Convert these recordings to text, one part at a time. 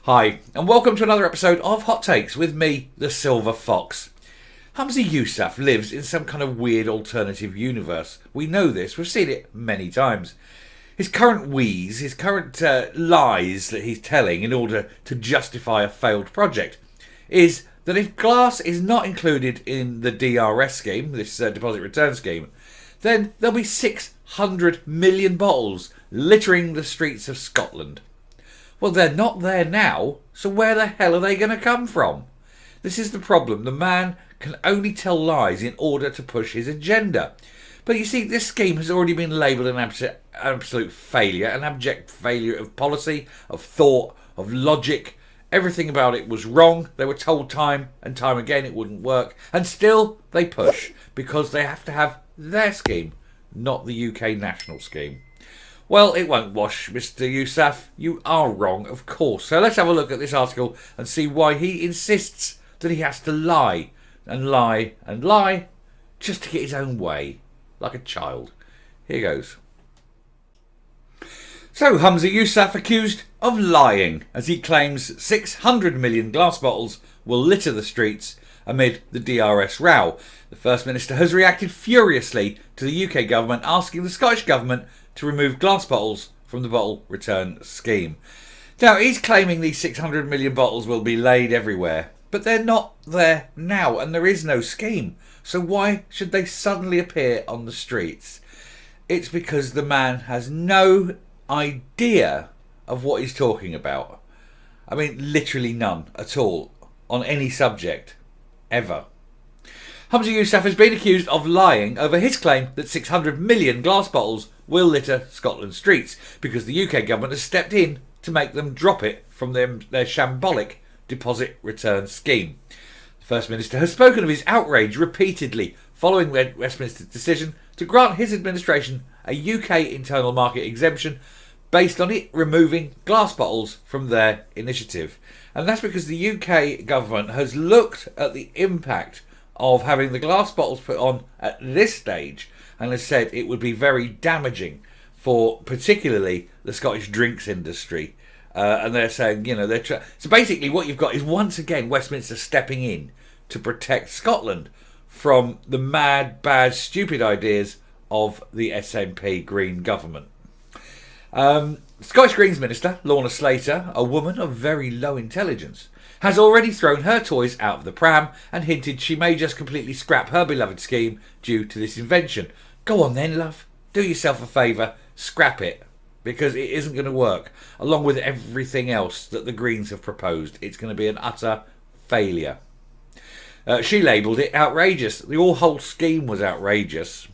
Hi, and welcome to another episode of Hot Takes with me, the Silver Fox. Humza Yousaf lives in some kind of weird alternative universe. We know this, we've seen it many times. His current wheeze, his current lies that he's telling in order to justify a failed project, is that if glass is not included in the DRS scheme, this deposit return scheme, then there'll be 600 million bottles littering the streets of Scotland. Well, they're not there now, so where the hell are they going to come from? This is the problem. The man can only tell lies in order to push his agenda. But you see, this scheme has already been labelled an absolute failure, an abject failure of policy, of thought, of logic. Everything about it was wrong. They were told time and time again it wouldn't work. And still they push, because they have to have their scheme, not the UK national scheme. Well, it won't wash, Mr. Yousaf. You are wrong, of course. So let's have a look at this article and see why he insists that he has to lie and lie and lie just to get his own way, like a child. Here goes. So, Humza Yousaf accused of lying as he claims 600 million glass bottles will litter the streets amid the DRS row. The First Minister has reacted furiously to the UK government asking the Scottish government to remove glass bottles from the bottle return scheme. Now, he's claiming these 600 million bottles will be laid everywhere, but they're not there now and there is no scheme. So why should they suddenly appear on the streets? It's because the man has no idea of what he's talking about. I mean, literally none at all on any subject, ever. Humza Yousaf has been accused of lying over his claim that 600 million glass bottles will litter Scotland's streets because the UK government has stepped in to make them drop it from their shambolic deposit return scheme. The First Minister has spoken of his outrage repeatedly following Westminster's decision to grant his administration a UK internal market exemption based on it removing glass bottles from their initiative. And that's because the UK government has looked at the impact of having the glass bottles put on at this stage and has said it would be very damaging for particularly the Scottish drinks industry. And they're saying, so basically what you've got is once again Westminster stepping in to protect Scotland from the mad, bad, stupid ideas of the SNP Green government. Scottish Greens Minister Lorna Slater, a woman of very low intelligence, has already thrown her toys out of the pram and hinted she may just completely scrap her beloved scheme due to this invention. Go on then, love. Do yourself a favour. Scrap it. Because it isn't going to work. Along with everything else that the Greens have proposed, it's going to be an utter failure. She labelled it outrageous. The whole scheme was outrageous.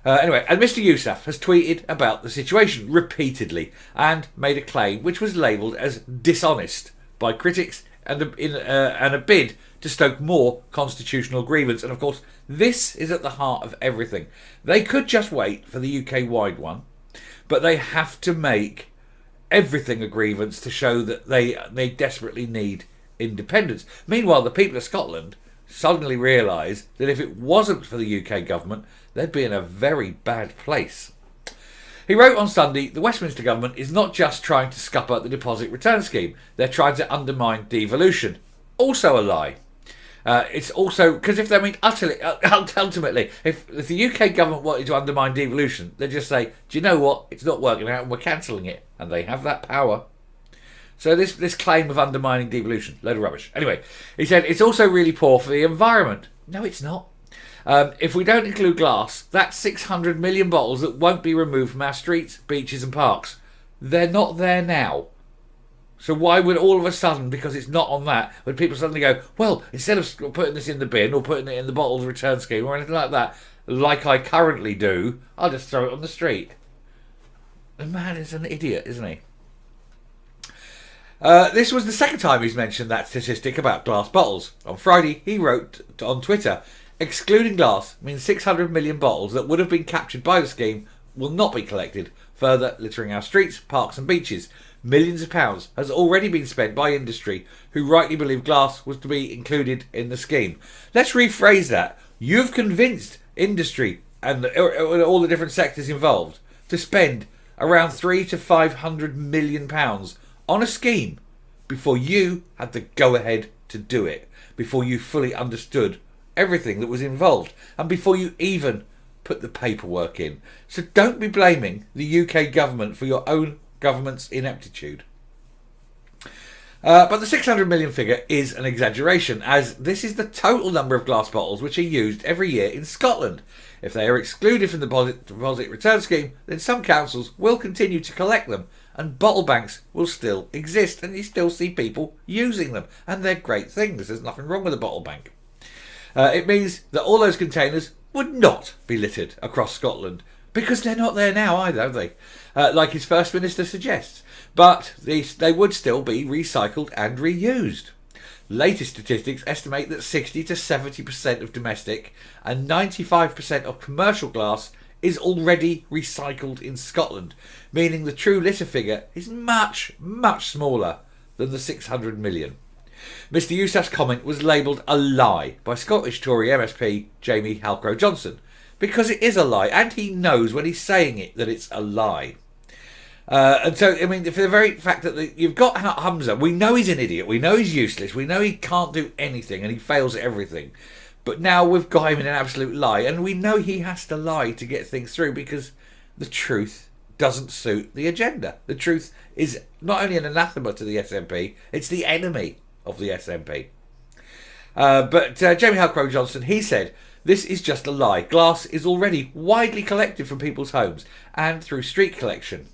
Anyway, and Mr. Yousaf has tweeted about the situation repeatedly and made a claim which was labelled as dishonest by critics and a bid to stoke more constitutional grievance. And of course, this is at the heart of everything. They could just wait for the UK-wide one, but they have to make everything a grievance to show that they desperately need independence. Meanwhile, the people of Scotland suddenly realise that if it wasn't for the UK government, they'd be in a very bad place. He wrote on Sunday, the Westminster government is not just trying to scupper the deposit return scheme, they're trying to undermine devolution. Also a lie. It's also, because if they mean ultimately, if the UK government wanted to undermine devolution, they'd just say, do you know what, it's not working out and we're cancelling it. And they have that power. So this claim of undermining devolution, load of rubbish. Anyway, he said, it's also really poor for the environment. No, it's not. If we don't include glass, that's 600 million bottles that won't be removed from our streets, beaches and parks. They're not there now. So why would all of a sudden, because it's not on that, would people suddenly go, well, instead of putting this in the bin or putting it in the bottles return scheme or anything like that, like I currently do, I'll just throw it on the street. The man is an idiot, isn't he? This was the second time he's mentioned that statistic about glass bottles. On Friday, he wrote on Twitter, excluding glass means 600 million bottles that would have been captured by the scheme will not be collected, further littering our streets, parks and beaches. Millions of pounds has already been spent by industry who rightly believed glass was to be included in the scheme. Let's rephrase that. You've convinced industry and all the different sectors involved to spend around £300 to £500 million on a scheme before you had the go-ahead to do it, before you fully understood everything that was involved, and before you even put the paperwork in. So don't be blaming the UK government for your own government's ineptitude. But the 600 million figure is an exaggeration, as this is the total number of glass bottles which are used every year in Scotland. If they are excluded from the deposit return scheme, then some councils will continue to collect them, and bottle banks will still exist, and you still see people using them, and they're great things. There's nothing wrong with a bottle bank. It means that all those containers would not be littered across Scotland, because they're not there now either, are they? Like his First Minister suggests. But they would still be recycled and reused. Latest statistics estimate that 60 to 70% of domestic and 95% of commercial glass is already recycled in Scotland, meaning the true litter figure is much, much smaller than the 600 million. Mr Yousaf's comment was labelled a lie by Scottish Tory MSP Jamie Halcrow-Johnson, because it is a lie, and he knows when he's saying it that it's a lie. And so, I mean, for the very fact that you've got Humza, we know he's an idiot, we know he's useless, we know he can't do anything and he fails at everything. But now we've got him in an absolute lie, and we know he has to lie to get things through, because the truth doesn't suit the agenda. The truth is not only an anathema to the SNP, it's the enemy of the SNP. But Jamie Halcrow-Johnson, he said, this is just a lie. Glass is already widely collected from people's homes and through street collection.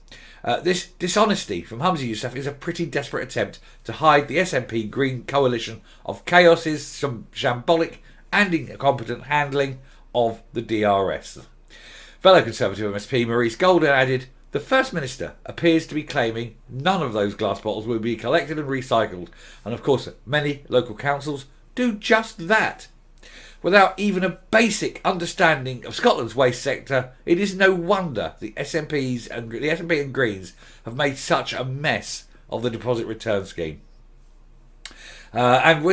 This dishonesty from Humza Yousaf is a pretty desperate attempt to hide the SNP Green coalition of chaos's shambolic and incompetent handling of the DRS. Fellow Conservative MSP Maurice Golden added, the First Minister appears to be claiming none of those glass bottles will be collected and recycled, and of course many local councils do just that. Without even a basic understanding of Scotland's waste sector, it is no wonder the SNP and Greens have made such a mess of the deposit return scheme. And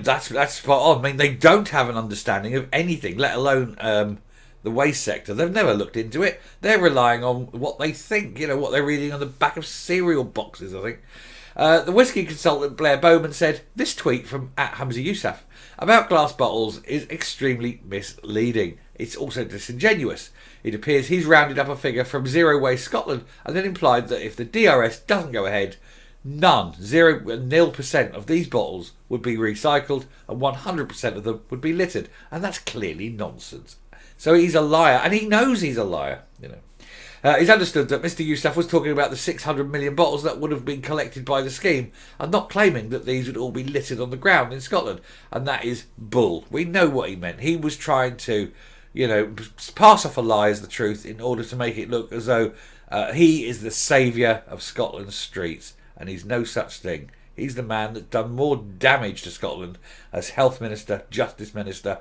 that's spot on. I mean, they don't have an understanding of anything, let alone the waste sector. They've never looked into it. They're relying on what they think, what they're reading on the back of cereal boxes, I think. The whisky consultant Blair Bowman said, this tweet from @Humza Yousaf about glass bottles is extremely misleading. It's also disingenuous. It appears he's rounded up a figure from Zero Waste Scotland and then implied that if the DRS doesn't go ahead, 0% of these bottles would be recycled and 100% of them would be littered. And that's clearly nonsense. So he's a liar, and he knows he's a liar, He's understood that Mr Yousaf was talking about the 600 million bottles that would have been collected by the scheme, and not claiming that these would all be littered on the ground in Scotland. And that is bull. We know what he meant. He was trying to, pass off a lie as the truth in order to make it look as though he is the saviour of Scotland's streets, and he's no such thing. He's the man that's done more damage to Scotland as Health Minister, Justice Minister,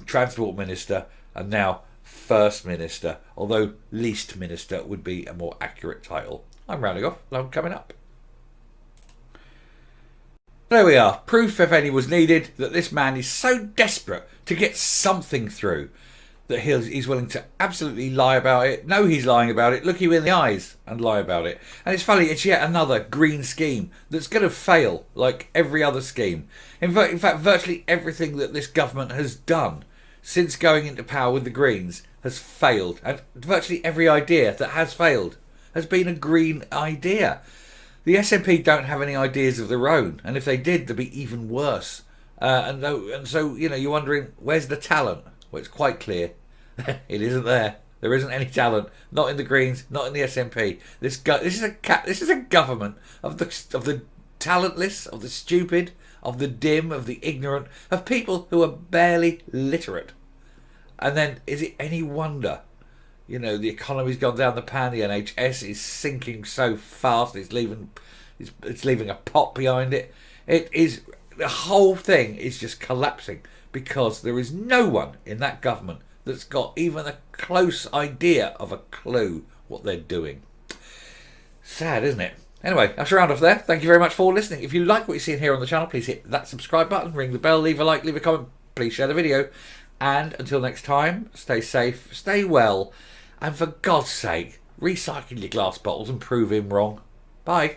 Transport Minister, and now First Minister, although Least Minister would be a more accurate title. I'm rounding off. I'm coming up. There we are. Proof, if any, was needed that this man is so desperate to get something through that he's willing to absolutely lie about it. No, he's lying about it. Look you in the eyes and lie about it. And it's funny, it's yet another green scheme that's going to fail like every other scheme. In fact, virtually everything that this government has done since going into power with the Greens has failed, and virtually every idea that has failed has been a green idea. The SNP don't have any ideas of their own, and if they did, they'd be even worse. And so you're wondering, where's the talent? Well, it's quite clear it isn't there. There isn't any talent, not in the Greens, not in the SNP. This is a government of the talentless, of the stupid, of the dim, of the ignorant, of people who are barely literate. And then, is it any wonder, the economy's gone down the pan, the NHS is sinking so fast, it's leaving a pot behind it. The whole thing is just collapsing because there is no one in that government that's got even a close idea of a clue what they're doing. Sad, isn't it? Anyway, I shall round off there. Thank you very much for listening. If you like what you're seeing here on the channel, please hit that subscribe button, ring the bell, leave a like, leave a comment, please share the video. And until next time, stay safe, stay well, and for God's sake, recycle your glass bottles and prove him wrong. Bye.